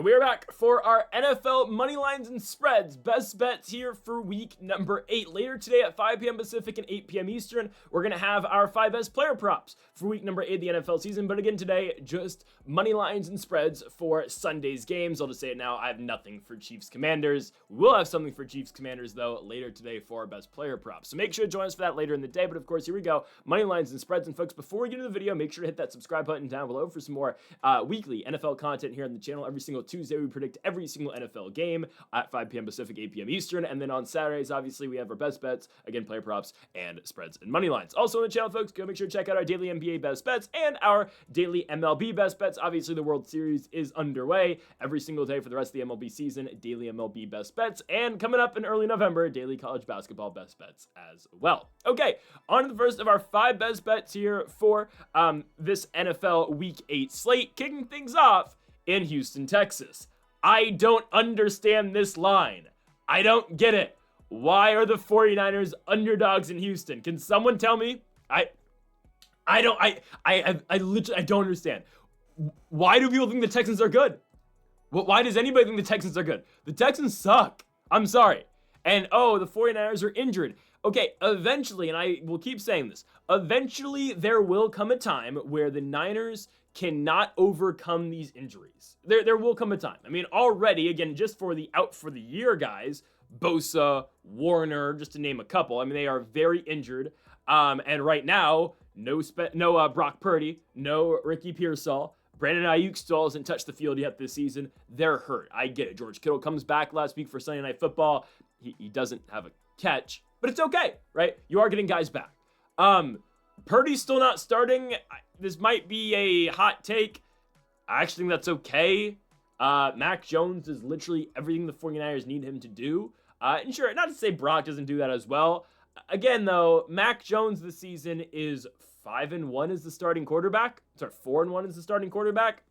And we are back for our NFL money lines and spreads. Best bets here for week number 8. Later today at 5 p.m. Pacific and 8 p.m. Eastern, we're going to have our 5 best player props for week number 8 of the NFL season. But again, today, just money lines and spreads for Sunday's games. I'll just say it now, I have nothing for Chiefs Commanders. We will have something for Chiefs Commanders, though, later today for our best player props. So make sure to join us for that later in the day. But of course, here we go. Money lines and spreads. And folks, before we get into the video, make sure to hit that subscribe button down below for some more weekly NFL content here on the channel. Every single Tuesday, we predict every single NFL game at 5 p.m. Pacific, 8 p.m. Eastern. And then on Saturdays, obviously, we have our best bets, again, player props, and spreads and money lines. Also on the channel, folks, go make sure to check out our daily NBA best bets and our daily MLB best bets. Obviously, the World Series is underway every single day for the rest of the MLB season, daily MLB best bets, and coming up in early November, daily college basketball best bets as well. Okay, on to the first of our 5 best bets here for this NFL Week 8 slate, kicking things off in Houston, Texas. I don't understand this line. I don't get it. Why are the 49ers underdogs in Houston? Can someone tell me? I literally don't understand. Why do people think the Texans are good? Why does anybody think the Texans are good? The Texans suck. I'm sorry. And the 49ers are injured. Okay, eventually, and I will keep saying this, eventually there will come a time where the Niners cannot overcome these injuries. There will come a time. I mean, already, again, just for the out for the year guys, Bosa, Warner, just to name a couple, I mean, they are very injured. And right now, no Brock Purdy, no Ricky Pearsall. Brandon Ayuk still hasn't touched the field yet this season. They're hurt. I get it. George Kittle comes back last week for Sunday Night Football. He doesn't have a catch, but it's okay, right? You are getting guys back. Purdy's still not starting. This might be a hot take. I actually think that's okay. Mac Jones is literally everything the 49ers need him to do. And sure, not to say Brock doesn't do that as well. Again, though, Mac Jones this season is 5-1 as the starting quarterback. Sorry, 4-1 as the starting quarterback.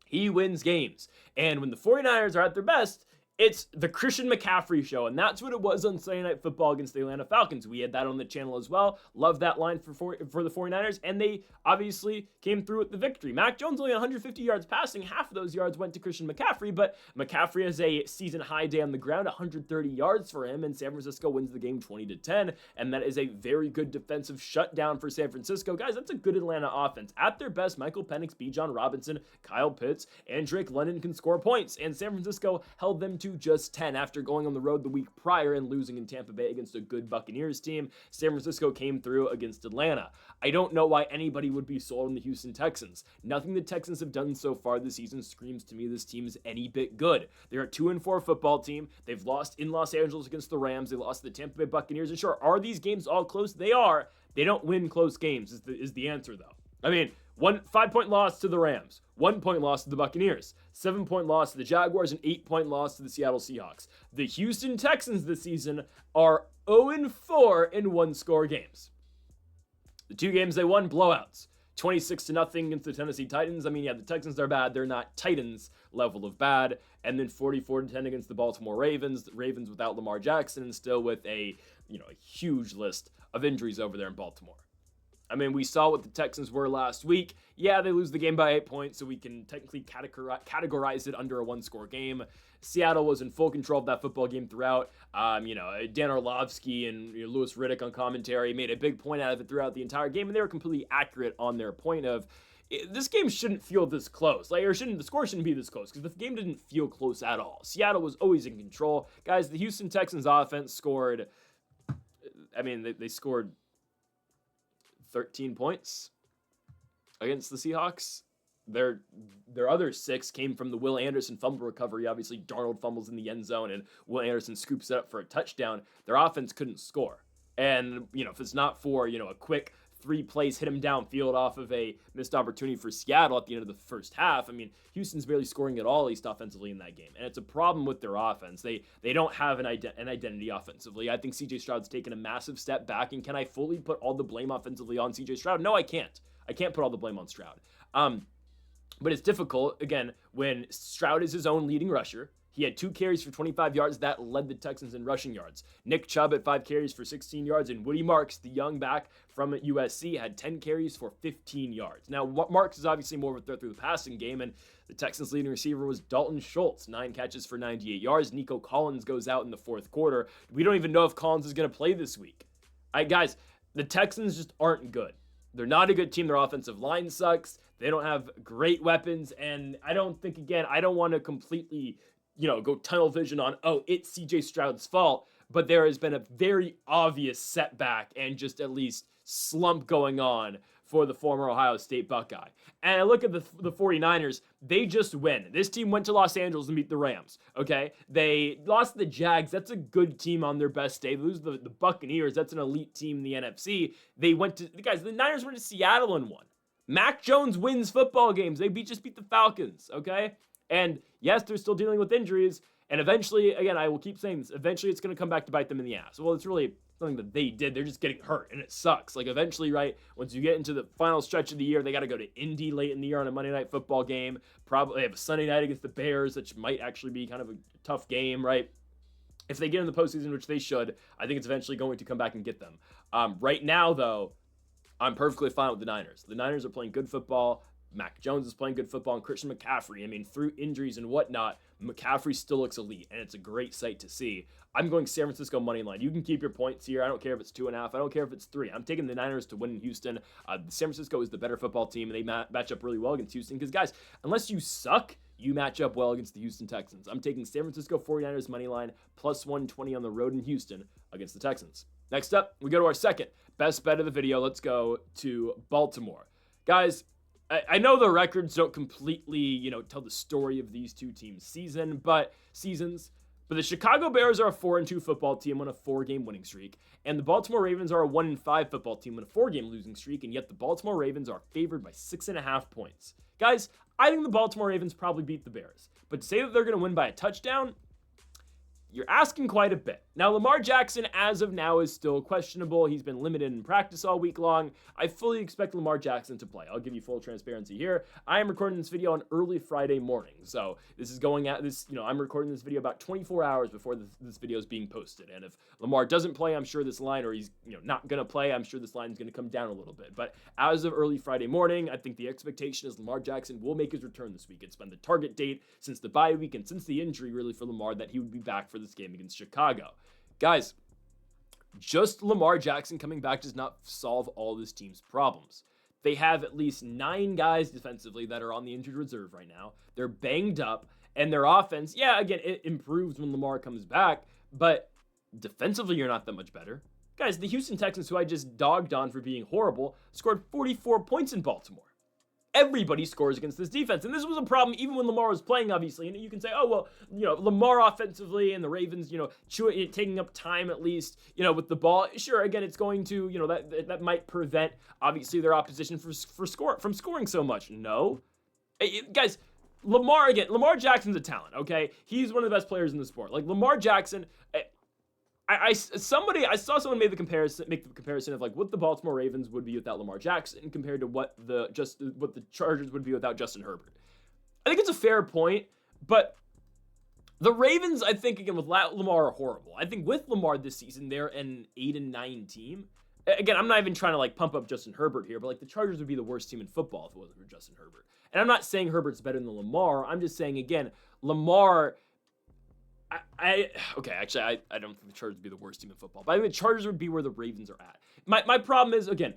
He wins games. And when the 49ers are at their best, it's the Christian McCaffrey show, and that's what it was on Sunday Night Football against the Atlanta Falcons. We had that on the channel as well. Love that line for the 49ers, and they obviously came through with the victory. Mac Jones only 150 yards passing. Half of those yards went to Christian McCaffrey, but McCaffrey has a season-high day on the ground, 130 yards for him, and San Francisco wins the game 20-10, and that is a very good defensive shutdown for San Francisco. Guys, that's a good Atlanta offense. At their best, Michael Penix, Bijan Robinson, Kyle Pitts, and Drake London can score points, and San Francisco held them to just 10 after going on the road the week prior and losing in Tampa Bay against a good Buccaneers team. San Francisco came through against Atlanta. I don't know why anybody would be sold on the Houston Texans. Nothing the Texans have done so far this season screams to me this team is any bit good. They're a 2-4 football team. They've lost in Los Angeles against the Rams. They lost to the Tampa Bay Buccaneers. And sure, are these games all close? They are. They don't win close games is the answer, though. I mean, 5-point loss to the Rams, 1-point loss to the Buccaneers, 7-point loss to the Jaguars, and 8-point loss to the Seattle Seahawks. The Houston Texans this season are 0-4 in one-score games. The 2 games they won, blowouts. 26-0 against the Tennessee Titans. I mean, yeah, the Texans are bad. They're not Titans level of bad. And then 44-10 against the Baltimore Ravens. The Ravens without Lamar Jackson and still with a huge list of injuries over there in Baltimore. I mean, we saw what the Texans were last week. Yeah, they lose the game by 8 points, so we can technically categorize it under a one-score game. Seattle was in full control of that football game throughout. Dan Orlovsky and Louis Riddick on commentary made a big point out of it throughout the entire game, and they were completely accurate on their point of this game shouldn't feel this close. The score shouldn't be this close because the game didn't feel close at all. Seattle was always in control. Guys, the Houston Texans offense scored, they scored 13 points against the Seahawks. Their other 6 came from the Will Anderson fumble recovery. Obviously, Darnold fumbles in the end zone, and Will Anderson scoops it up for a touchdown. Their offense couldn't score. And, if it's not for, a quick 3 plays hit him downfield off of a missed opportunity for Seattle at the end of the first half, Houston's barely scoring at all, at least offensively in that game. And it's a problem with their offense. They don't have an identity offensively. I think C.J. Stroud's taken a massive step back, and can I fully put all the blame offensively on C.J. Stroud? No, I can't. I can't put all the blame on Stroud. But it's difficult, again, when Stroud is his own leading rusher. He had 2 carries for 25 yards. That led the Texans in rushing yards. Nick Chubb had 5 carries for 16 yards, and Woody Marks, the young back from USC, had 10 carries for 15 yards. Now, Marks is obviously more of a threat through the passing game, and the Texans' leading receiver was Dalton Schultz, 9 catches for 98 yards. Nico Collins goes out in the fourth quarter. We don't even know if Collins is going to play this week. Guys, the Texans just aren't good. They're not a good team. Their offensive line sucks. They don't have great weapons, and I don't think, again, I don't want to completely, go tunnel vision on, it's CJ Stroud's fault, but there has been a very obvious setback and just at least slump going on for the former Ohio State Buckeye. And I look at the 49ers, they just win. This team went to Los Angeles and beat the Rams, okay? They lost to the Jags. That's a good team on their best day. They lose the Buccaneers. That's an elite team in the NFC. The Niners went to Seattle and won. Mac Jones wins football games. They just beat the Falcons, okay? And yes, they're still dealing with injuries. And eventually, again, I will keep saying this, eventually it's going to come back to bite them in the ass. Well, it's really something that they did. They're just getting hurt, and it sucks. Like, eventually, right, once you get into the final stretch of the year, they got to go to Indy late in the year on a Monday Night Football game. Probably they have a Sunday night against the Bears, which might actually be kind of a tough game, right? If they get in the postseason, which they should, I think it's eventually going to come back and get them. Right now, though, I'm perfectly fine with the Niners. The Niners are playing good football. Mac Jones is playing good football, and Christian McCaffrey, I mean, through injuries and whatnot, McCaffrey still looks elite, and it's a great sight to see. I'm going San Francisco money line. You can keep your points here. I don't care if it's 2.5. I don't care if it's 3. I'm taking the Niners to win in Houston. San Francisco is the better football team, and they match up really well against Houston. Because, guys, unless you suck, you match up well against the Houston Texans. I'm taking San Francisco 49ers money line, plus 120 on the road in Houston against the Texans. Next up, we go to our second best bet of the video. Let's go to Baltimore. Guys, I know the records don't completely, tell the story of these two teams' seasons, but the Chicago Bears are a 4-2 football team on a 4-game winning streak, and the Baltimore Ravens are a 1-5 football team on a 4-game losing streak, and yet the Baltimore Ravens are favored by 6.5 points. Guys, I think the Baltimore Ravens probably beat the Bears, but to say that they're going to win by a touchdown, you're asking quite a bit. Now, Lamar Jackson, as of now, is still questionable. He's been limited in practice all week long. I fully expect Lamar Jackson to play. I'll give you full transparency here. I am recording this video on early Friday morning. So this is going at this, I'm recording this video about 24 hours before this video is being posted. And if Lamar doesn't play, I'm sure this line, or he's, not going to play, I'm sure this line is going to come down a little bit. But as of early Friday morning, I think the expectation is Lamar Jackson will make his return this week. It's been the target date since the bye week and since the injury, really, for Lamar, that he would be back for this game against Chicago. Guys, just Lamar Jackson coming back does not solve all this team's problems. They have at least 9 guys defensively that are on the injured reserve right now. They're banged up, and their offense, again, it improves when Lamar comes back, but defensively, you're not that much better. Guys, the Houston Texans, who I just dogged on for being horrible, scored 44 points in Baltimore. Everybody scores against this defense. And this was a problem even when Lamar was playing, obviously. And you can say, Lamar offensively and the Ravens, taking up time at least, with the ball. Sure, again, it's going to, that might prevent, obviously, their opposition from scoring so much. No. Guys, Lamar Jackson's a talent, okay? He's one of the best players in the sport. Like, Lamar Jackson, I saw someone make the comparison of like what the Baltimore Ravens would be without Lamar Jackson compared to what the Chargers would be without Justin Herbert. I think it's a fair point, but the Ravens, I think, again, without Lamar, are horrible. I think with Lamar this season, they're an 8-9 team. Again, I'm not even trying to like pump up Justin Herbert here, but like the Chargers would be the worst team in football if it wasn't for Justin Herbert. And I'm not saying Herbert's better than Lamar. I'm just saying, again, Lamar. I don't think the Chargers would be the worst team in football, but I think the Chargers would be where the Ravens are at. My problem is, again,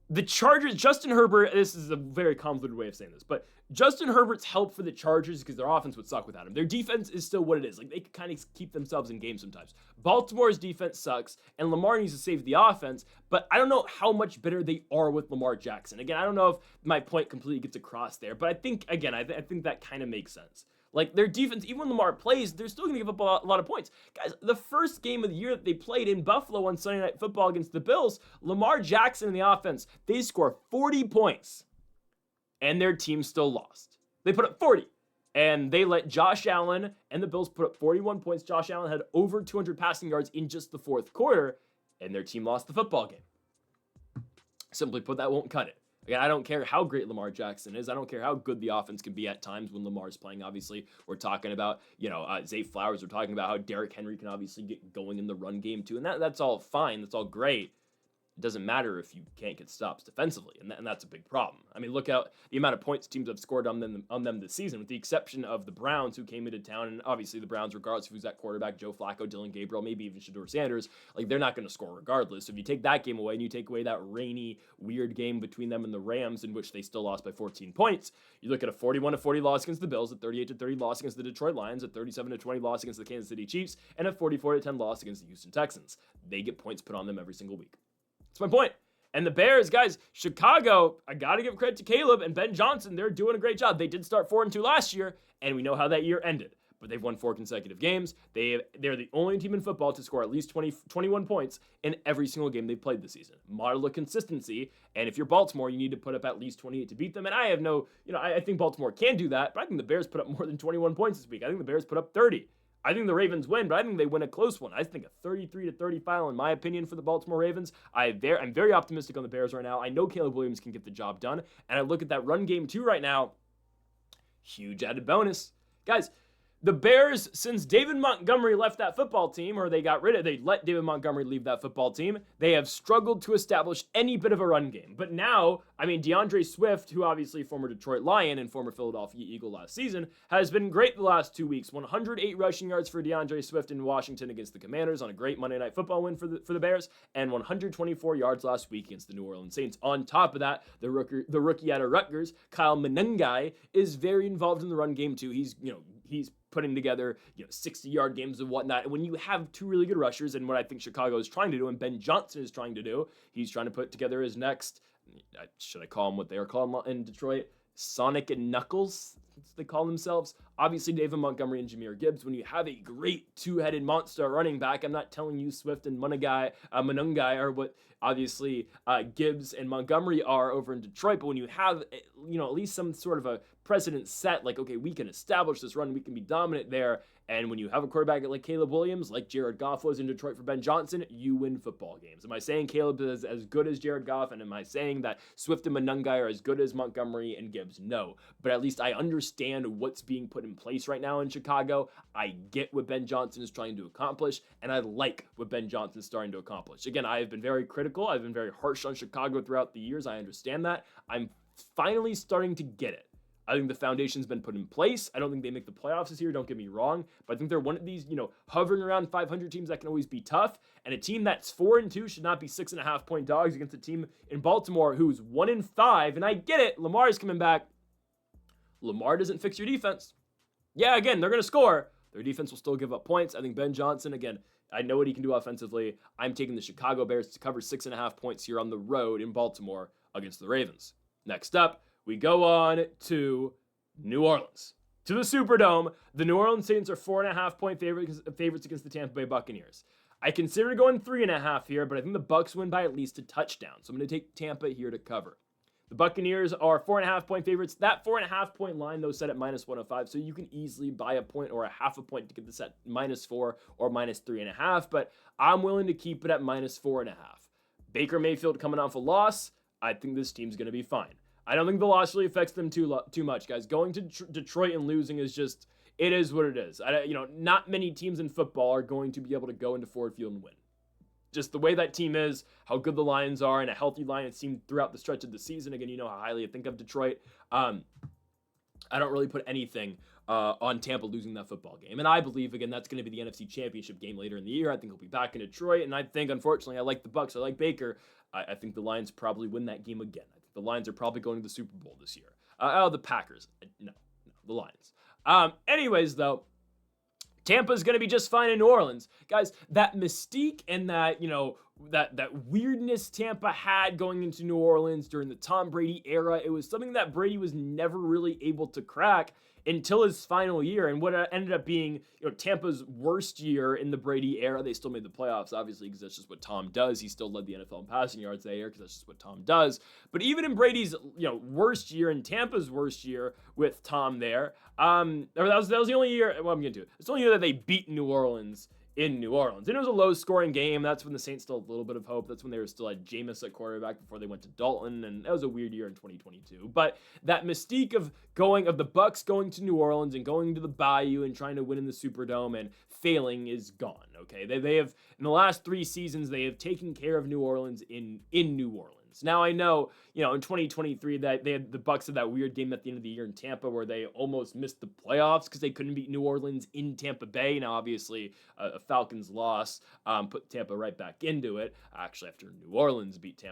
the Chargers, Justin Herbert, this is a very convoluted way of saying this, but Justin Herbert's help for the Chargers because their offense would suck without him. Their defense is still what it is. Like, they can kind of keep themselves in games sometimes. Baltimore's defense sucks, and Lamar needs to save the offense, but I don't know how much better they are with Lamar Jackson. Again, I don't know if my point completely gets across there, but I think, again, I think that kind of makes sense. Like, their defense, even when Lamar plays, they're still going to give up a lot of points. Guys, the first game of the year that they played in Buffalo on Sunday Night Football against the Bills, Lamar Jackson and the offense, they score 40 points, and their team still lost. They put up 40, and they let Josh Allen and the Bills put up 41 points. Josh Allen had over 200 passing yards in just the fourth quarter, and their team lost the football game. Simply put, that won't cut it. Again, I don't care how great Lamar Jackson is. I don't care how good the offense can be at times when Lamar's playing. Obviously, we're talking about, Zay Flowers. We're talking about how Derrick Henry can obviously get going in the run game too. And that's all fine. That's all great. It doesn't matter if you can't get stops defensively, and that's a big problem. I mean, look at the amount of points teams have scored on them this season, with the exception of the Browns, who came into town, and obviously the Browns, regardless of who's at quarterback, Joe Flacco, Dylan Gabriel, maybe even Shedeur Sanders, like, they're not going to score regardless. So if you take that game away and you take away that rainy, weird game between them and the Rams, in which they still lost by 14 points, you look at a 41-40 loss against the Bills, a 38-30 loss against the Detroit Lions, a 37-20 loss against the Kansas City Chiefs, and a 44-10 loss against the Houston Texans. They get points put on them every single week. That's my point. And the Bears, guys, Chicago, I got to give credit to Caleb and Ben Johnson. They're doing a great job. They did start 4-2 last year, and we know how that year ended. But they've won 4 consecutive games. They're the only team in football to score at least 21 points in every single game they've played this season. Model of consistency. And if you're Baltimore, you need to put up at least 28 to beat them. And I have I think Baltimore can do that, but I think the Bears put up more than 21 points this week. I think the Bears put up 30. I think the Ravens win, but I think they win a close one. I think a 33-30 final, in my opinion, for the Baltimore Ravens. I'm very optimistic on the Bears right now. I know Caleb Williams can get the job done, and I look at that run game too right now. Huge added bonus. Guys, the Bears, since David Montgomery left that football team, or they let David Montgomery leave that football team, they have struggled to establish any bit of a run game. But now, DeAndre Swift, who obviously former Detroit Lion and former Philadelphia Eagle last season, has been great the last 2 weeks. 108 rushing yards for DeAndre Swift in Washington against the Commanders on a great Monday Night Football win for the Bears, and 124 yards last week against the New Orleans Saints. On top of that, the rookie out of Rutgers, Kyle Monangai, is very involved in the run game too. He's putting together 60-yard games and whatnot. And when you have two really good rushers, and what I think Chicago is trying to do, and Ben Johnson is trying to do, he's trying to put together his next, should I call him what they are calling in Detroit, Sonic and Knuckles, they call themselves. Obviously, David Montgomery and Jahmyr Gibbs. When you have a great two-headed monster running back, I'm not telling you Swift and Monangai are what obviously Gibbs and Montgomery are over in Detroit, but when you have at least some sort of a precedent set, like, okay, we can establish this run, we can be dominant there. And when you have a quarterback like Caleb Williams, like Jared Goff was in Detroit for Ben Johnson, you win football games. Am I saying Caleb is as good as Jared Goff? And am I saying that Swift and Monangai are as good as Montgomery and Gibbs? No. But at least I understand what's being put in place right now in Chicago. I get what Ben Johnson is trying to accomplish, and I like what Ben Johnson is starting to accomplish. Again, I have been very critical. I've been very harsh on Chicago throughout the years. I understand that. I'm finally starting to get it. I think the foundation's been put in place. I don't think they make the playoffs this year, don't get me wrong, but I think they're one of these, hovering around 500 teams that can always be tough, and a team that's 4-2 should not be 6.5-point dogs against a team in Baltimore who's 1-5, and I get it, Lamar's coming back. Lamar doesn't fix your defense. Yeah, again, they're going to score. Their defense will still give up points. I think Ben Johnson, again, I know what he can do offensively. I'm taking the Chicago Bears to cover 6.5 points here on the road in Baltimore against the Ravens. Next up, we go on to New Orleans, to the Superdome. The New Orleans Saints are 4.5-point favorites against the Tampa Bay Buccaneers. I consider going 3.5 here, but I think the Bucs win by at least a touchdown. So I'm going to take Tampa here to cover. The Buccaneers are 4.5-point favorites. That 4.5-point line, though, set at -105, so you can easily buy a point or a half a point to get this at -4 or -3.5, but I'm willing to keep it at -4.5. Baker Mayfield coming off a loss, I think this team's going to be fine. I don't think the loss really affects them too much, guys. Going to Detroit and losing is just, it is what it is. Not many teams in football are going to be able to go into Ford Field and win. Just the way that team is, how good the Lions are, and a healthy Lions team throughout the stretch of the season. Again, you know how highly I think of Detroit. I don't really put anything on Tampa losing that football game. And I believe, again, that's going to be the NFC Championship game later in the year. I think he'll be back in Detroit. And I think, unfortunately, I like the Bucs. I like Baker. I think the Lions probably win that game again. I think the Lions are probably going to the Super Bowl this year. The Packers. No, the Lions. Anyways, though, Tampa's going to be just fine in New Orleans. Guys, that mystique and that, that weirdness Tampa had going into New Orleans during the Tom Brady era, it was something that Brady was never really able to crack until his final year, and what ended up being Tampa's worst year in the Brady era. They still made the playoffs, obviously, because that's just what Tom does. He still led the NFL in passing yards that year because that's just what Tom does. But even in Brady's worst year, and Tampa's worst year with Tom there, that was the only year. Well, I'm getting to it. It's the only year that they beat New Orleans in New Orleans. And it was a low-scoring game. That's when the Saints still had a little bit of hope. That's when they were still at Jameis at quarterback before they went to Dalton, and that was a weird year in 2022. But that mystique of the Bucs going to New Orleans and going to the Bayou and trying to win in the Superdome and failing is gone. Okay, they have in the last 3 seasons they have taken care of New Orleans in New Orleans. Now I know, in 2023 that the Bucs had that weird game at the end of the year in Tampa where they almost missed the playoffs because they couldn't beat New Orleans in Tampa Bay. Now obviously a Falcons loss put Tampa right back into it. Actually, after New Orleans beat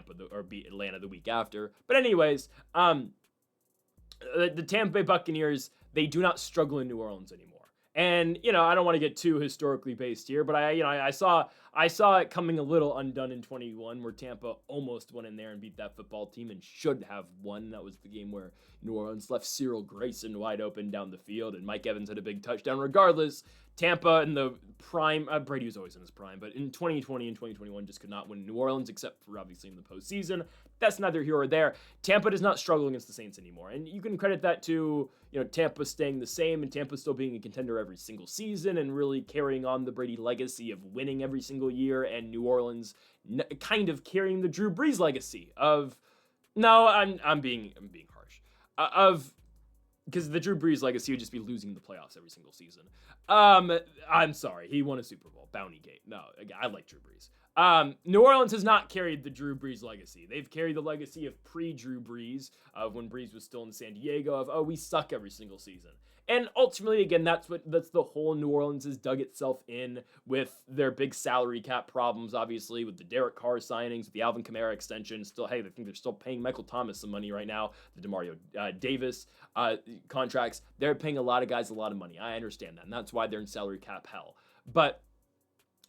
beat Atlanta the week after. But anyways, the Tampa Bay Buccaneers, they do not struggle in New Orleans anymore. And, I don't want to get too historically based here, but I saw it coming a little undone in 21 where Tampa almost went in there and beat that football team and should have won. That was the game where New Orleans left Cyril Grayson wide open down the field and Mike Evans had a big touchdown. Regardless, Tampa in the prime, Brady was always in his prime, but in 2020 and 2021 just could not win New Orleans except for obviously in the postseason. That's neither here or there. Tampa does not struggle against the Saints anymore. And you can credit that to, Tampa staying the same and Tampa still being a contender every single season and really carrying on the Brady legacy of winning every single year, and New Orleans kind of carrying the Drew Brees legacy of, no, I'm being harsh, because the Drew Brees legacy would just be losing the playoffs every single season. I'm sorry, he won a Super Bowl, Bountygate. No, I like Drew Brees. New Orleans has not carried the Drew Brees legacy. They've carried the legacy of pre-Drew Brees, of when Brees was still in San Diego, of, we suck every single season. And ultimately, again, that's the whole New Orleans has dug itself in with their big salary cap problems, obviously, with the Derek Carr signings, with the Alvin Kamara extension. Still, hey, I think they're still paying Michael Thomas some money right now. The DeMario Davis contracts, they're paying a lot of guys a lot of money. I understand that, and that's why they're in salary cap hell. But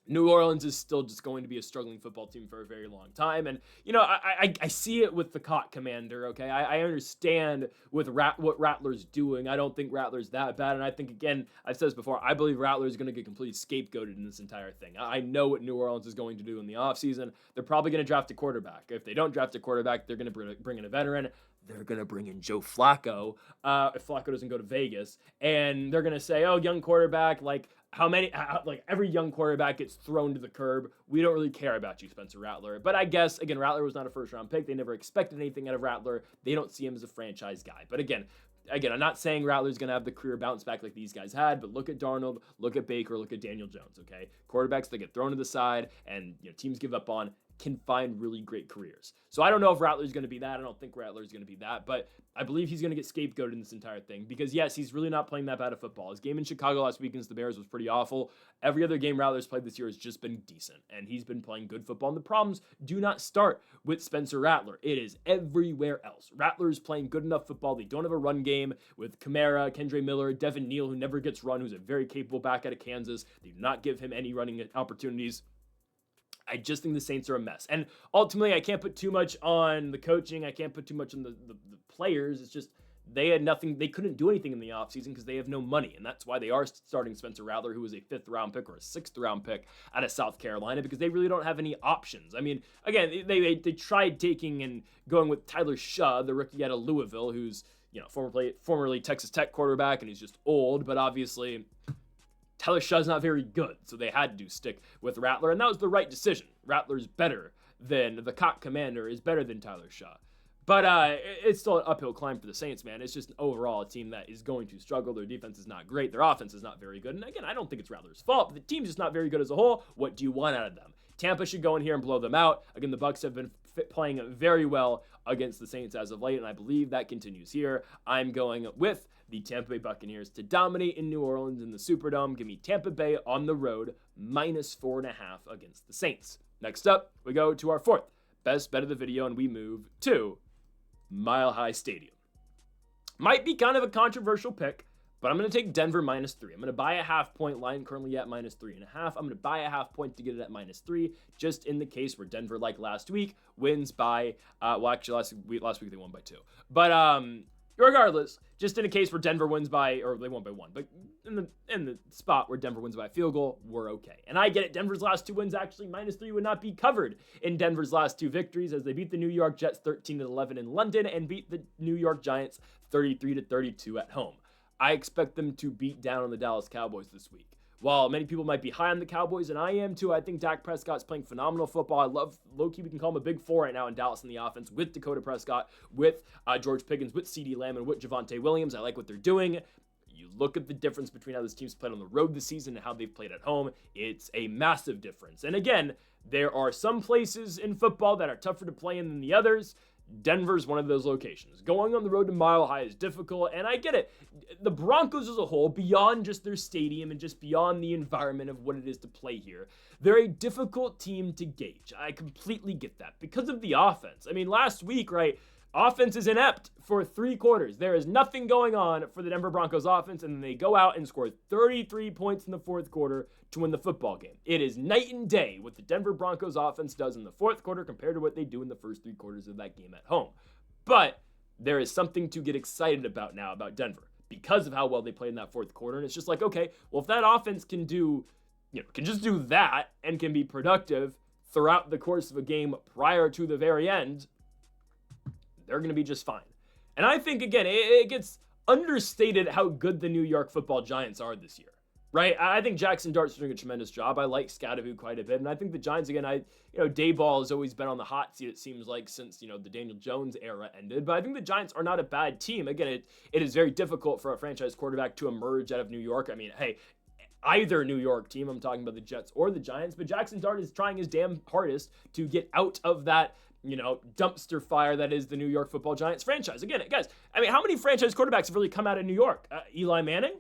New Orleans is still just going to be a struggling football team for a very long time. And, I see it with the Cot Commander, okay? I understand with what Rattler's doing. I don't think Rattler's that bad. And I think, again, I've said this before, I believe Rattler's going to get completely scapegoated in this entire thing. I know what New Orleans is going to do in the offseason. They're probably going to draft a quarterback. If they don't draft a quarterback, they're going to bring in a veteran. They're going to bring in Joe Flacco if Flacco doesn't go to Vegas. And they're going to say, oh, young quarterback, like every young quarterback gets thrown to the curb. We don't really care about you, Spencer Rattler. But I guess, again, Rattler was not a first-round pick. They never expected anything out of Rattler. They don't see him as a franchise guy. But again, I'm not saying Rattler's going to have the career bounce back like these guys had, but look at Darnold, look at Baker, look at Daniel Jones, okay? Quarterbacks that get thrown to the side and teams give up on can find really great careers. So I don't know if Rattler's going to be that. I don't think Rattler's going to be that, but I believe he's going to get scapegoated in this entire thing because, yes, he's really not playing that bad of football. His game in Chicago last week against the Bears was pretty awful. Every other game Rattler's played this year has just been decent, and he's been playing good football. And the problems do not start with Spencer Rattler. It is everywhere else. Rattler's playing good enough football. They don't have a run game with Kamara, Kendre Miller, Devin Neal, who never gets run, who's a very capable back out of Kansas. They do not give him any running opportunities. I just think the Saints are a mess. And ultimately, I can't put too much on the coaching. I can't put too much on the players. It's just they had nothing. They couldn't do anything in the offseason because they have no money. And that's why they are starting Spencer Rattler, who was a 5th-round pick or a 6th-round pick out of South Carolina, because they really don't have any options. I mean, again, they tried taking and going with Tyler Shaw, the rookie out of Louisville, who's formerly Texas Tech quarterback, and he's just old, but obviously Tyler Shaw's not very good, so they had to stick with Rattler, and that was the right decision. Rattler's better than the Cot Commander is better than Tyler Shaw. But it's still an uphill climb for the Saints, man. It's just overall a team that is going to struggle. Their defense is not great. Their offense is not very good. And again, I don't think it's Rattler's fault, but the team's just not very good as a whole. What do you want out of them? Tampa should go in here and blow them out. Again, the Bucs have been playing very well against the Saints as of late, and I believe that continues here. I'm going with the Tampa Bay Buccaneers to dominate in New Orleans in the Superdome. Give me Tampa Bay on the road, -4.5 against the Saints. Next up, we go to our 4th best bet of the video, and we move to Mile High Stadium. Might be kind of a controversial pick, but I'm going to take Denver -3. I'm going to buy a half-point line currently at -3.5. I'm going to buy a half point to get it at -3, just in the case where Denver, like last week, wins by, actually last week they won by 2. But regardless, just in a case where Denver wins by, or they won by 1, but in the spot where Denver wins by a field goal, we're okay. And I get it, Denver's last 2 wins actually -3 would not be covered in Denver's last 2 victories, as they beat the New York Jets 13-11 in London and beat the New York Giants 33-32 at home. I expect them to beat down on the Dallas Cowboys this week. while many people might be high on the Cowboys, and I am too, I think Dak Prescott's playing phenomenal football. I love, low-key, we can call him a big four right now in Dallas in the offense, with Dakota Prescott, with George Pickens, with CeeDee Lamb, and with Javonte Williams. I like what they're doing. You look at the difference between how this team's played on the road this season and how they've played at home. It's a massive difference. And again, there are some places in football that are tougher to play in than the others. Denver's one of those locations. Going on the road to Mile High is difficult, and I get it. The Broncos as a whole, beyond just their stadium and just beyond the environment of what it is to play here, they're a difficult team to gauge. I completely get that because of the offense. I mean, last week, right, offense is inept for 3 quarters. There is nothing going on for the Denver Broncos offense, and then they go out and score 33 points in the fourth quarter to win the football game. It is night and day what the Denver Broncos offense does in the fourth quarter compared to what they do in the first 3 quarters of that game at home. But there is something to get excited about now about Denver because of how well they played in that fourth quarter. And it's just like, okay, well, if that offense can do, can just do that and can be productive throughout the course of a game prior to the very end, they're going to be just fine. And I think, again, it gets understated how good the New York Football Giants are this year, right? I think Jackson Dart's doing a tremendous job. I like Scadaboo quite a bit. And I think the Giants, again, Dayball has always been on the hot seat, it seems like, since, the Daniel Jones era ended. But I think the Giants are not a bad team. Again, it is very difficult for a franchise quarterback to emerge out of New York. I mean, hey, either New York team, I'm talking about the Jets or the Giants, but Jackson Dart is trying his damn hardest to get out of that dumpster fire that is the New York Football Giants franchise. Again, guys, I mean, how many franchise quarterbacks have really come out of New York? Eli Manning?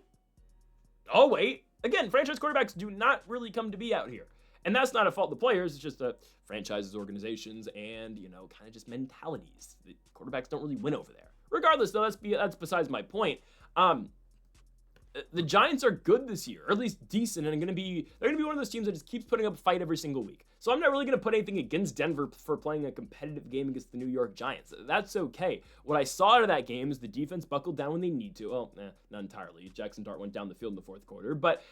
Oh, wait. Again, franchise quarterbacks do not really come to be out here. And that's not a fault of the players. It's just the franchises, organizations, and, kind of just mentalities. The quarterbacks don't really win over there. Regardless, though, that's besides my point. The Giants are good this year, or at least decent, and they're going to be one of those teams that just keeps putting up a fight every single week. So I'm not really going to put anything against Denver for playing a competitive game against the New York Giants. That's okay. What I saw out of that game is the defense buckled down when they need to. Well, not entirely. Jackson Dart went down the field in the fourth quarter, but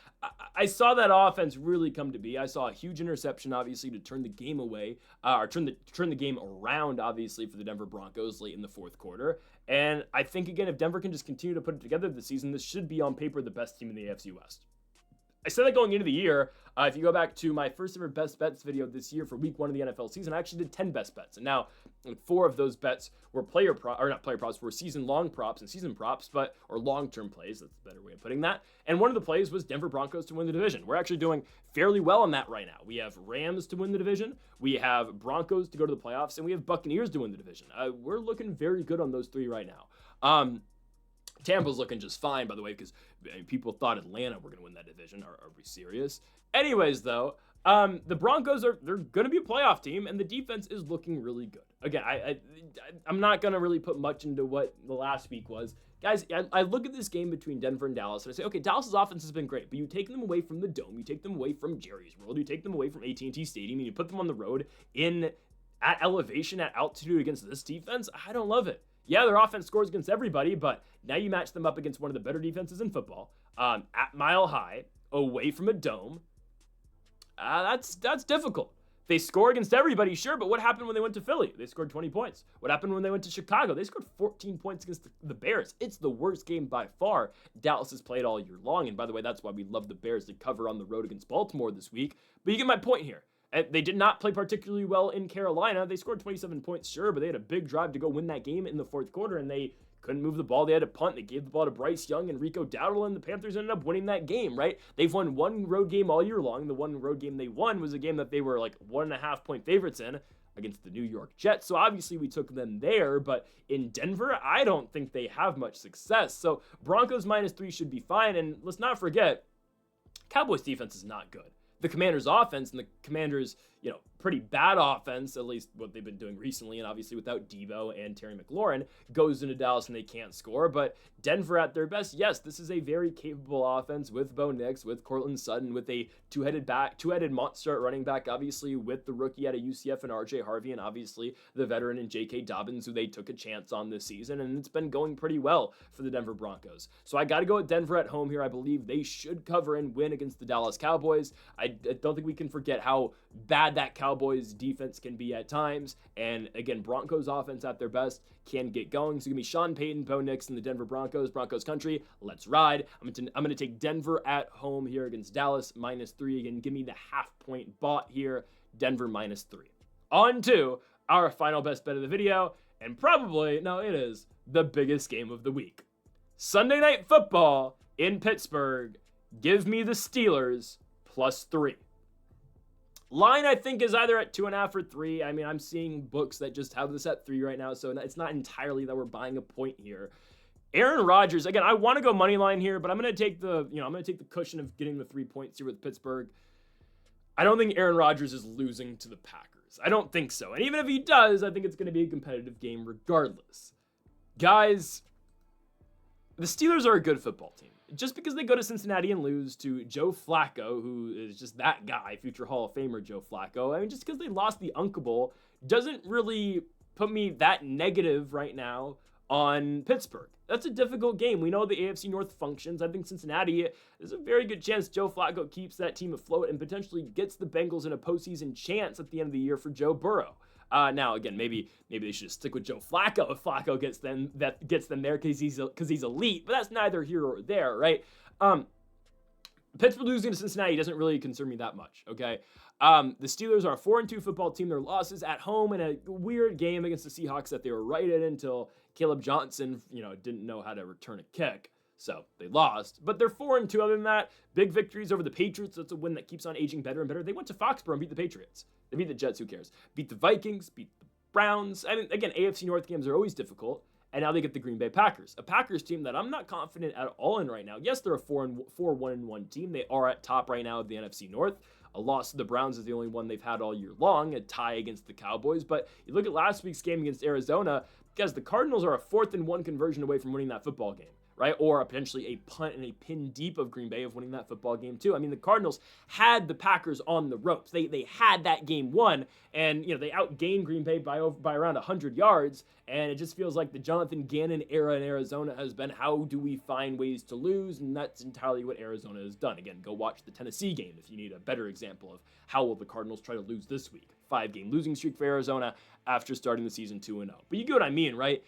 I saw that offense really come to be. I saw a huge interception, obviously, to turn the game away, or turn the game around, obviously, for the Denver Broncos late in the fourth quarter. And I think, again, if Denver can just continue to put it together this season, this should be on paper the best team in the AFC West. I said that going into the year. If you go back to my first ever best bets video this year for week 1 of the NFL season, I actually did 10 best bets. And now 4 of those bets were were season-long props and season props, or long-term plays. That's a better way of putting that. And one of the plays was Denver Broncos to win the division. We're actually doing fairly well on that right now. We have Rams to win the division. We have Broncos to go to the playoffs, and we have Buccaneers to win the division. We're looking very good on those 3 right now. Tampa's looking just fine, by the way, because people thought Atlanta were going to win that division. Are we serious? Anyways, though, the Broncos they're going to be a playoff team, and the defense is looking really good. Again, I'm not going to really put much into what the last week was. Guys, I look at this game between Denver and Dallas, and I say, okay, Dallas's offense has been great, but you take them away from the Dome, you take them away from Jerry's World, you take them away from AT&T Stadium, and you put them on the road at elevation, at altitude against this defense. I don't love it. Yeah, their offense scores against everybody, but now you match them up against one of the better defenses in football, at Mile High, away from a dome. That's difficult. They score against everybody, sure, but what happened when they went to Philly? They scored 20 points. What happened when they went to Chicago? They scored 14 points against the Bears. It's the worst game by far Dallas has played all year long, and by the way, that's why we love the Bears to cover on the road against Baltimore this week. But you get my point here. They did not play particularly well in Carolina. They scored 27 points, sure, but they had a big drive to go win that game in the fourth quarter, and they couldn't move the ball. They had to punt. They gave the ball to Bryce Young and Rico Dowdle, and the Panthers ended up winning that game, right? They've won one road game all year long. The one road game they won was a game that they were like 1.5 point favorites in against the New York Jets. So obviously we took them there, but in Denver, I don't think they have much success. So Broncos -3 should be fine, and let's not forget, Cowboys defense is not good. The Commanders' offense and the Commanders' pretty bad offense, at least what they've been doing recently, and obviously without Debo and Terry McLaurin, goes into Dallas and they can't score. But Denver at their best, yes, this is a very capable offense with Bo Nix, with Cortland Sutton, with a two-headed monster at running back, obviously with the rookie out of UCF and RJ Harvey, and obviously the veteran in J.K. Dobbins, who they took a chance on this season, and it's been going pretty well for the Denver Broncos. So I got to go with Denver at home here. I believe they should cover and win against the Dallas Cowboys. I don't think we can forget how bad that Cowboys Cowboys defense can be at times. And again, Broncos offense at their best can get going. So give me Sean Payton, Bo Nix, and the Denver Broncos. Broncos country, let's ride. I'm going to take Denver at home here against Dallas, -3. Again, give me the half-point bought here, Denver -3. On to our final best bet of the video, and probably, no, it is the biggest game of the week. Sunday Night Football in Pittsburgh. Give me the Steelers +3. Line, I think, is either at 2.5 or 3. I mean, I'm seeing books that just have this at 3 right now, so it's not entirely that we're buying a point here. Aaron Rodgers, again, I want to go money line here, but I'm going to take the cushion of getting the 3 points here with Pittsburgh. I don't think Aaron Rodgers is losing to the Packers. I don't think so. And even if he does, I think it's going to be a competitive game regardless. Guys, the Steelers are a good football team. Just because they go to Cincinnati and lose to Joe Flacco, who is just that guy, future Hall of Famer Joe Flacco, I mean, just because they lost the Uncle Bowl doesn't really put me that negative right now on Pittsburgh. That's a difficult game. We know the AFC North functions. I think Cincinnati, there's a very good chance Joe Flacco keeps that team afloat and potentially gets the Bengals in a postseason chance at the end of the year for Joe Burrow. Now, again, maybe they should stick with Joe Flacco if Flacco gets them there because he's elite, but that's neither here or there, right? Pittsburgh losing to Cincinnati doesn't really concern me that much, okay? The Steelers are a 4-2 football team. Their losses at home in a weird game against the Seahawks that they were right in until Caleb Johnson, didn't know how to return a kick. So they lost, but they're 4-2. Other than that, big victories over the Patriots. That's a win that keeps on aging better and better. They went to Foxborough and beat the Patriots. They beat the Jets. Who cares? Beat the Vikings. Beat the Browns. I mean, again, AFC North games are always difficult. And now they get the Green Bay Packers, a Packers team that I'm not confident at all in right now. Yes, they're a 4-1-1 team. They are at top right now of the NFC North. A loss to the Browns is the only one they've had all year long, a tie against the Cowboys. But you look at last week's game against Arizona, guys, the Cardinals are a 4th-and-1 conversion away from winning that football game, right? Or potentially a punt and a pin deep of Green Bay of winning that football game too. I mean, the Cardinals had the Packers on the ropes. They had that game won, and they outgained Green Bay by around 100 yards. And it just feels like the Jonathan Gannon era in Arizona has been, how do we find ways to lose? And that's entirely what Arizona has done. Again, go watch the Tennessee game if you need a better example of how will the Cardinals try to lose this week. 5-game losing streak for Arizona after starting the season 2-0. But you get what I mean, right?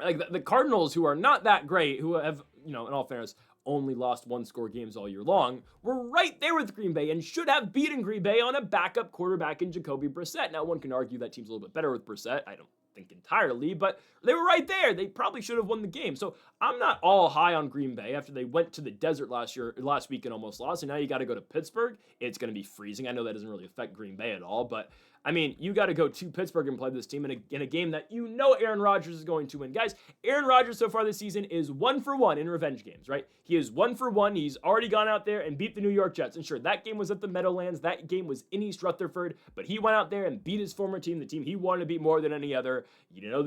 Like the Cardinals, who are not that great, who have, in all fairness, only lost 1-score games all year long, were right there with Green Bay and should have beaten Green Bay on a backup quarterback in Jacoby Brissett. Now, one can argue that team's a little bit better with Brissett. I don't think entirely, but they were right there. They probably should have won the game. So I'm not all high on Green Bay after they went to the desert last week and almost lost, and now you got to go to Pittsburgh. It's going to be freezing. I know that doesn't really affect Green Bay at all, but I mean, you got to go to Pittsburgh and play this team in a game that Aaron Rodgers is going to win. Guys, Aaron Rodgers so far this season is 1-for-1 in revenge games, right? He is 1-for-1. He's already gone out there and beat the New York Jets. And sure, that game was at the Meadowlands. That game was in East Rutherford, but he went out there and beat his former team, the team he wanted to beat more than any other. You know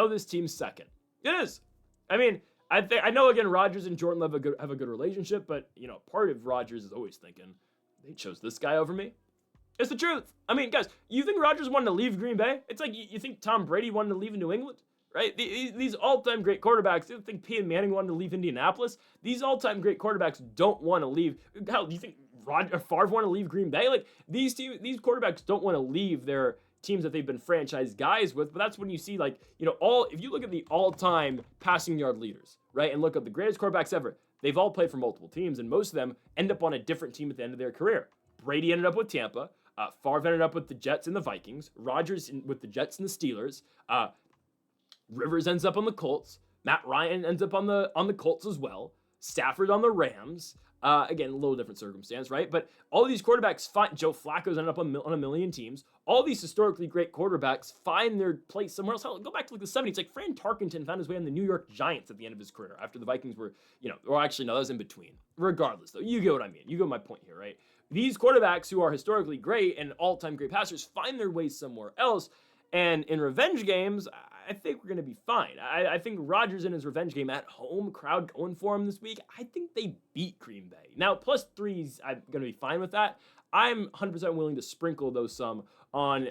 this team's second. It is. I mean, I know, again, Rodgers and Jordan Love have a good relationship, but, part of Rodgers is always thinking, they chose this guy over me. It's the truth. I mean, guys, you think Rodgers wanted to leave Green Bay? It's like you think Tom Brady wanted to leave New England, right? These all-time great quarterbacks, you think Peyton Manning wanted to leave Indianapolis? These all-time great quarterbacks don't want to leave. Hell, do you think Favre wanted to leave Green Bay? Like, these quarterbacks don't want to leave their teams that they've been franchise guys with, but that's when you see, like, if you look at the all-time passing yard leaders, right, and look at the greatest quarterbacks ever, they've all played for multiple teams, and most of them end up on a different team at the end of their career. Brady ended up with Tampa. Favre ended up with the Jets and the Vikings. Rodgers with the Jets and the Steelers. Rivers ends up on the Colts. Matt Ryan ends up on the Colts as well. Stafford on the Rams. Again, a little different circumstance, right? But all these quarterbacks Joe Flacco's ended up on a million teams. All these historically great quarterbacks find their place somewhere else. Hell, go back to like the 70s. Like Fran Tarkenton found his way on the New York Giants at the end of his career after the Vikings were, or actually, no, that was in between. Regardless, though, you get what I mean. You get my point here, right? These quarterbacks who are historically great and all-time great passers find their way somewhere else. And in revenge games, I think we're going to be fine. I think Rodgers in his revenge game at home, crowd going for him this week, I think they beat Green Bay. Now, +3s, I'm going to be fine with that. I'm 100% willing to sprinkle those some on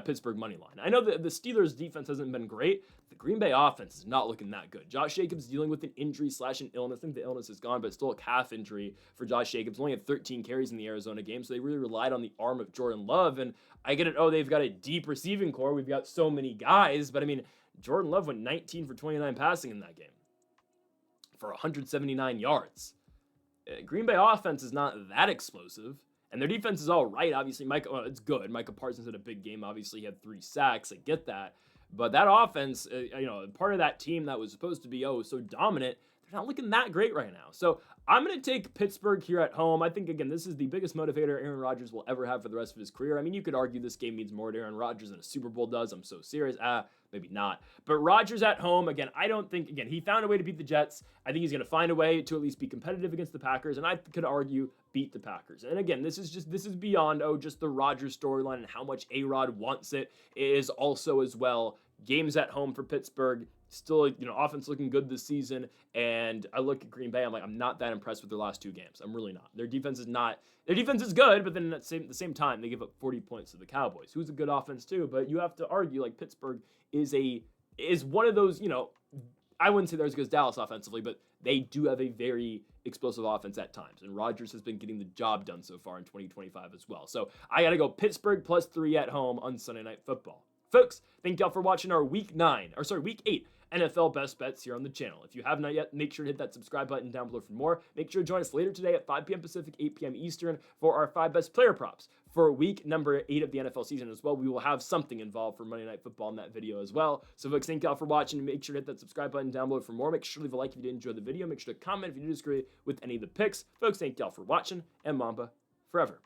Pittsburgh money line. I know that the Steelers' defense hasn't been great. The Green Bay offense is not looking that good. Josh Jacobs dealing with an injury / an illness. I think the illness is gone, but still a calf injury for Josh Jacobs. Only had 13 carries in the Arizona game, so they really relied on the arm of Jordan Love. And I get it. Oh, they've got a deep receiving core. We've got so many guys, but I mean, Jordan Love went 19 for 29 passing in that game for 179 yards. Green Bay offense is not that explosive, and their defense is all right. Obviously, it's good. Micah Parsons had a big game. Obviously, he had 3 sacks. I get that. But that offense, part of that team that was supposed to be, so dominant, they're not looking that great right now. So I'm going to take Pittsburgh here at home. I think, again, this is the biggest motivator Aaron Rodgers will ever have for the rest of his career. I mean, you could argue this game means more to Aaron Rodgers than a Super Bowl does. I'm so serious. Maybe not. But Rodgers at home, again, I don't think, he found a way to beat the Jets. I think he's going to find a way to at least be competitive against the Packers, and I could argue beat the Packers. And again, this is beyond, just the Rodgers storyline and how much A-Rod wants it. It is also as well games at home for Pittsburgh. Still, offense looking good this season. And I look at Green Bay, I'm not that impressed with their last 2 games. I'm really not. Their defense is good, but then at the same time, they give up 40 points to the Cowboys, who's a good offense too. But you have to argue, Pittsburgh is one of those, I wouldn't say they're as good as Dallas offensively, but they do have a very explosive offense at times. And Rodgers has been getting the job done so far in 2025 as well. So I got to go Pittsburgh +3 at home on Sunday Night Football. Folks, thank y'all for watching our Week 8 NFL Best Bets here on the channel. If you have not yet, make sure to hit that subscribe button down below for more. Make sure to join us later today at 5 p.m. Pacific, 8 p.m. Eastern for our 5 best player props for week number 8 of the NFL season as well. We will have something involved for Monday Night Football in that video as well. So folks, thank y'all for watching. Make sure to hit that subscribe button down below for more. Make sure to leave a like if you did enjoy the video. Make sure to comment if you disagree with any of the picks. Folks, thank y'all for watching, and Mamba forever.